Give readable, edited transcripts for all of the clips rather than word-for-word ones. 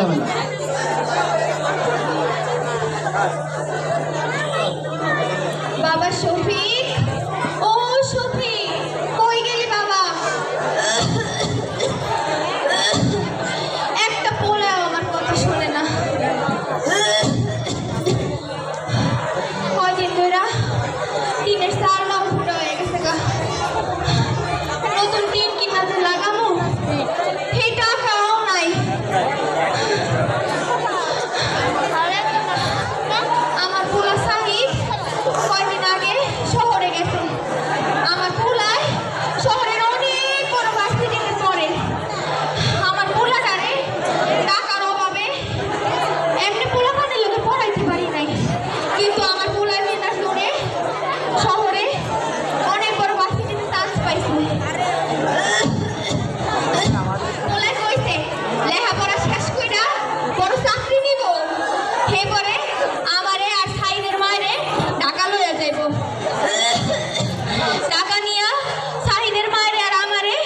যাবে না। বাবা শফিক, ও শফিক, কই গেলি বাবা? একটা পোলাও আমার কথা শুনে না। কয়দিন ধরে টিনের চালটাও ফুটো হয়ে গেছে গা। নতুন টিন কিনা যে লাগামো সেই টাকাও নাই। আমার পোলা সাহিদ কয়দিন আগে শহরে গেছে। আমার পোলায় শহরের অনেক বড় ভার্সিটিতে পড়ে। আমার পোলাটারে টাকার অভাবে এমনি পোলাপানের লোকে পড়াইতে পারি নাই, কিন্তু আমার পোলার মেয়েটার জন্য শহরে অনেক বড় ভার্সিটিতে চান্স পাইছে। পোলায় কইছে লেখাপড়া শেষ কইরা বড় চাকরি নিব, এরপরে আমারে আর সাইদের মায়েরে ঢাকা লইয়া যাইব। টাকা নিয়া সাহিদের মায়েরে আর আমারে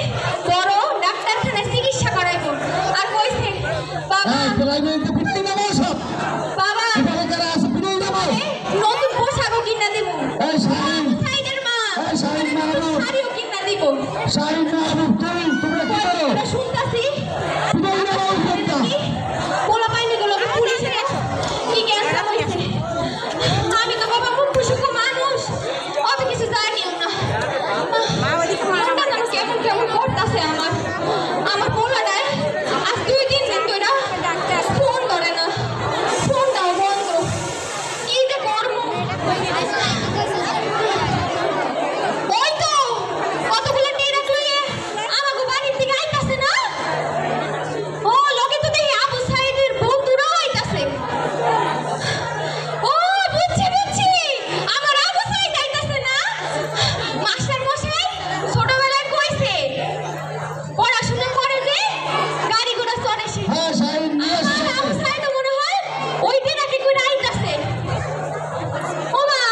বড় ডাক্তারখানায় চিকিৎসা করাইব। আর কইছে বাবা বাবা নতুন পোশাকও কিনা দিব, সাইদের মা শাড়িও কিনা দিব। শুনতাছি পোলা পাইনি গুলো পুলিশে কি ক্যান্সার হয়েছে। আমি তো বাবা মুখ সুখ মানুষ, অত কিছু জানিও না। মনটা যেন কেমন কেমন করতেছে আমার। আমার পোলাটায় আজ 2-3 দিন ধরে ফোন ধরে না, ফোনটাও বন্ধ। কি যে করবো? ওই তো কতগুলো টেরাক লইয়ে আমাকে বাড়ির দিকে আইতাছে না। ও লোকে তো দেখি আবু সাইদের বন্ধুরাও আইতাছে। ও বুঝছি বুঝছি, আমার আবু সাইদ আইতাছে না। মাস্টার মশাই ছোটবেলায় কইছে পড়াশোনা করে যে গাড়ি ঘোড়া চড়ে সে। আমার আবু সাইদও মনে হয় ওই টেরাকে করে আইতাছে। ও মা,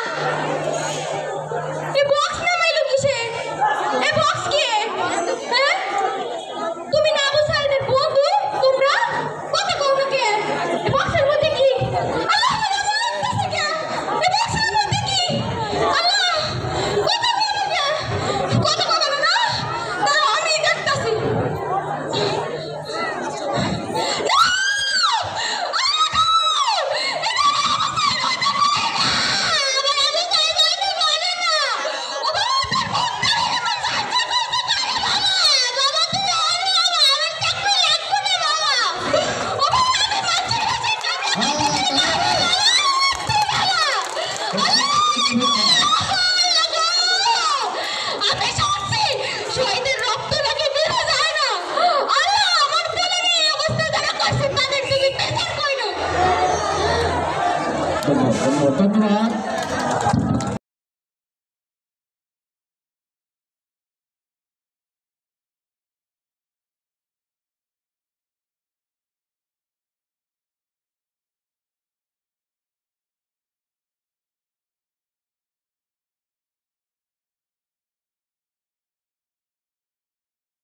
এ বক্স নামাইলো কিসে? এ বক্স কি? হ্যাঁ, তুমি না আবু সাইদের বন্ধু? তোমরা কথা কও না কে? এ বক্সের মধ্যে কি? আল্লাহ, আল্লাহ, আসতেছে কে? এ বক্সের মধ্যে কি? আল্লাহ, কথা কও না কে? কথা কও না? তাহলে আমি দেখতাছি। আমি শুনছি শহীদের রক্ত নাকি বের যায় না। আল্লাহ, আমার ছেলের এই অবস্থা যারা করছে তাদের তুমি বিচার কইরো। ধন্যবাদ।